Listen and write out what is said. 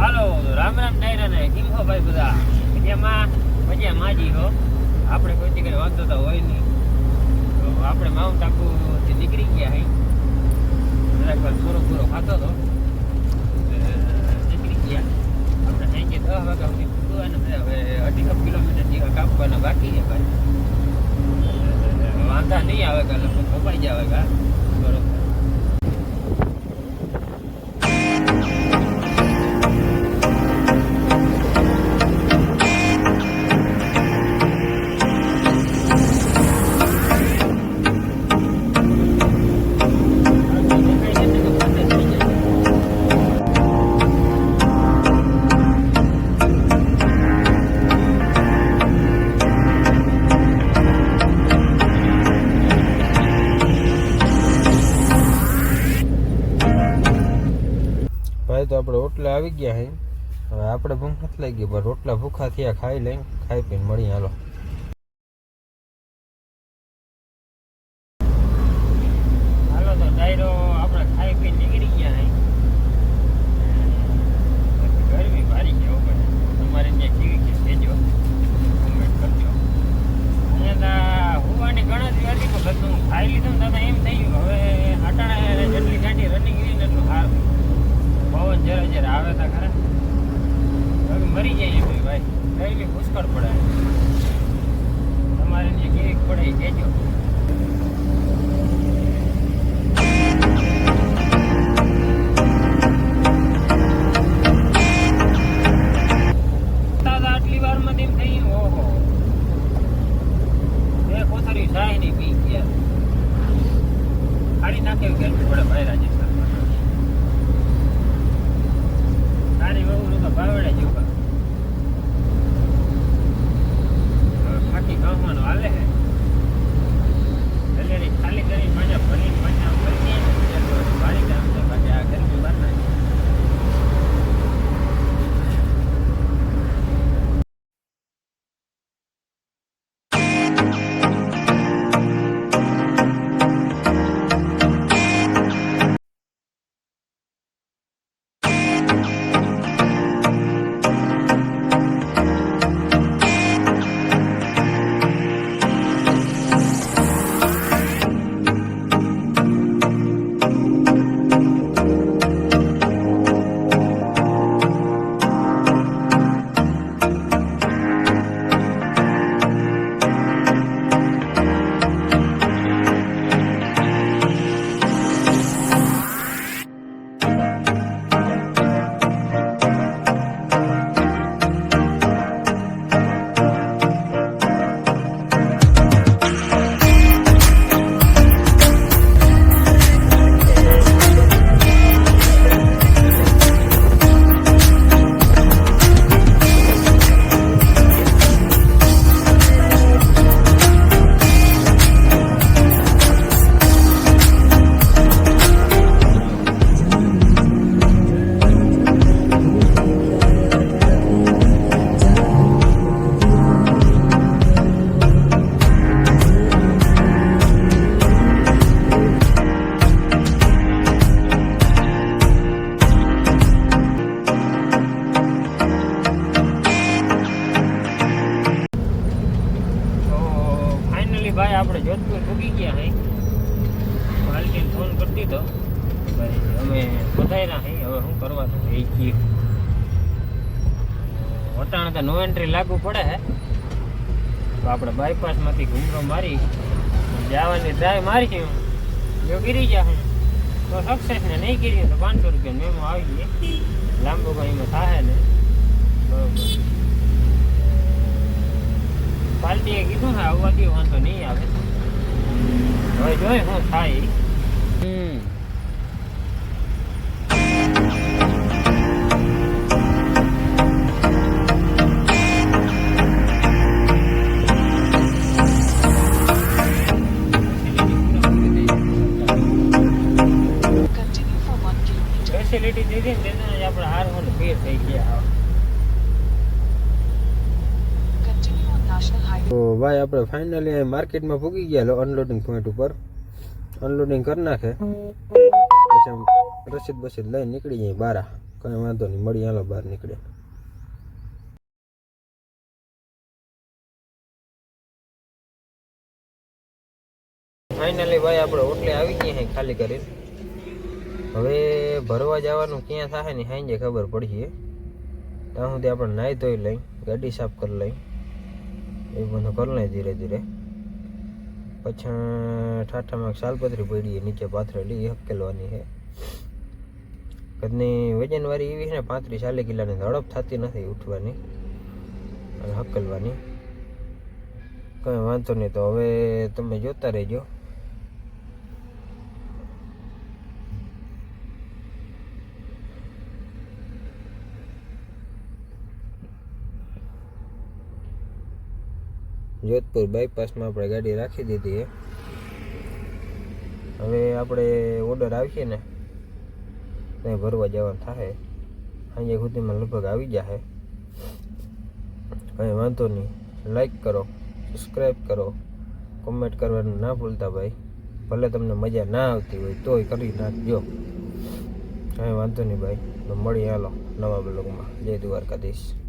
હાલો રામ રામ ડાયરા ને કેમ હો ભાઈ બધા મજા માજી હો. આપણે કોઈ જગ્યાએ વાંધો તો હોય નહીં. તો આપણે માઉન્ટ આબુ થી નીકળી ગયા હઈ. જરાક પૂરો ખાતો હતો નીકળી ગયા. આપણે સાંજે 10 વાગ્યા સુધી પૂરવાનું. હવે 2.5 કિલોમીટર જેવા કાપવાના બાકી છે ભાઈ. વાંધા નહીં આવે કે લગભગ કપાઈ જાય કા બરોબર. ભાઈ તો આપણે રોટલા આવી ગયા હે. હવે આપણે ભૂખ નથી લાગી પણ રોટલા ભૂખા થયા ખાઈ લઈ. ખાઈ પીને મળી હાલો. હાલો તો ડાયરો આપણે ખાઈ પીને નીકળી ગયા હે. ગરમી ભારી છે ઉપર. તમારે ત્યાં કેવી કે કહેજો, કમેન્ટ કરજો. અહીંયા હોવાની ગણતરી હતી પણ બધું ખાઈ લીધું ને દાદા એમ થઈ ગયું હવે અટાણે જેટલી ગાડી રનિંગ રહી ને એટલું સારું. પવન જરા આવે તો ખરા હવે મરી જાય એમ ભાઈ. કઈ પુષ્કળ પડે. તમારે જે કેવી પડે એ કહેજો. આટલી વારમાં તેમ થઈ ગયું. ઓહો બે કોથળી શાહી ની પી ગયા. ખાડી નાખેવી ગરમી પડે ભાઈ રાજસ્થાન. સારી વહુ લોકો ભાવડે જેવું બાકી ગામવાનું હાલે છે. દલેરી ખાલી કરી પાછા ભરીને પાછા ભરી ભારી કામ છે. પાછા આ ગરમી બહાર નાખી. ભાઈ આપણે જોધપુર ભૂગી ગયા હે. માલકીને ફોન કરી દીધો ભાઈ અમે પધાર્યા હે. હવે શું કરવાનું એ કીધું. વટાણે તો નો એન્ટ્રી લાગુ પડે હે. તો આપણે બાયપાસમાંથી ઘૂમરો મારી જવાની ટ્રાય મારી. જો ગીરી જાય તો સક્સેસ ને નહીં ગીરી તો 500 રૂપિયા મેમો આવી ગઈ. લાંબુ કંઈમાં થાય ને બરોબર. પાર્ટીએ કીધું ને આવવાથી વાંધો નહીં આવે. હવે જોઈ શું થાય. ફેસિલિટી દીધી ને તેને આપણે હારવાનું ફેર થઈ ગયા. તો ભાઈ આપણે ફાઇનલી માર્કેટમાં પૂગી ગયા અનલોડિંગ પોઈન્ટ ઉપર. અનલોડિંગ કરી નાખે પછી રસીદ બસીદ લઈને નીકળી જાય બહાર કંઈ વાંધો નહીં, મળી હાલો બહાર નીકળે. ફાઇનલી ભાઈ આપણે હોટલે આવી ગયા હે ખાલી કરીને. હવે ભરવા જવાનું ક્યાં થાય ને સાંજે ખબર પડી. ત્યાં સુધી આપણે નાહી ધોઈ લઈ, ગાડી સાફ કરી લઈ, એ બધું કરી લઈ ધીરે ધીરે. પછી ઠાઠામાં સાલપત્રી પડી નીચે પાથરેલી, એ હકેલવાની છે. કદની વજનવાળી એવી છે ને 35-40 કિલોની, ઝડપ થતી નથી ઉઠવાની અને હકેલવાની. કંઈ વાંધો નહીં, તો હવે તમે જોતા રહેજો. જોધપુર બાયપાસમાં આપણે ગાડી રાખી દીધી છે. હવે આપણે ઓર્ડર આવશે ને ત્યાં ભરવા જવાનું થાય. સાંજે સુધીમાં લગભગ આવી જશે. કંઈ વાંધો નહીં, લાઈક કરો, સબસ્ક્રાઈબ કરો, કોમેન્ટ કરવાનું ના ભૂલતા ભાઈ. ભલે તમને મજા ના આવતી હોય તોય કરી નાખજો. કંઈ વાંધો નહીં ભાઈ, તો મળી હાલો નવા બ્લોગમાં. જય દ્વારકાધીશ.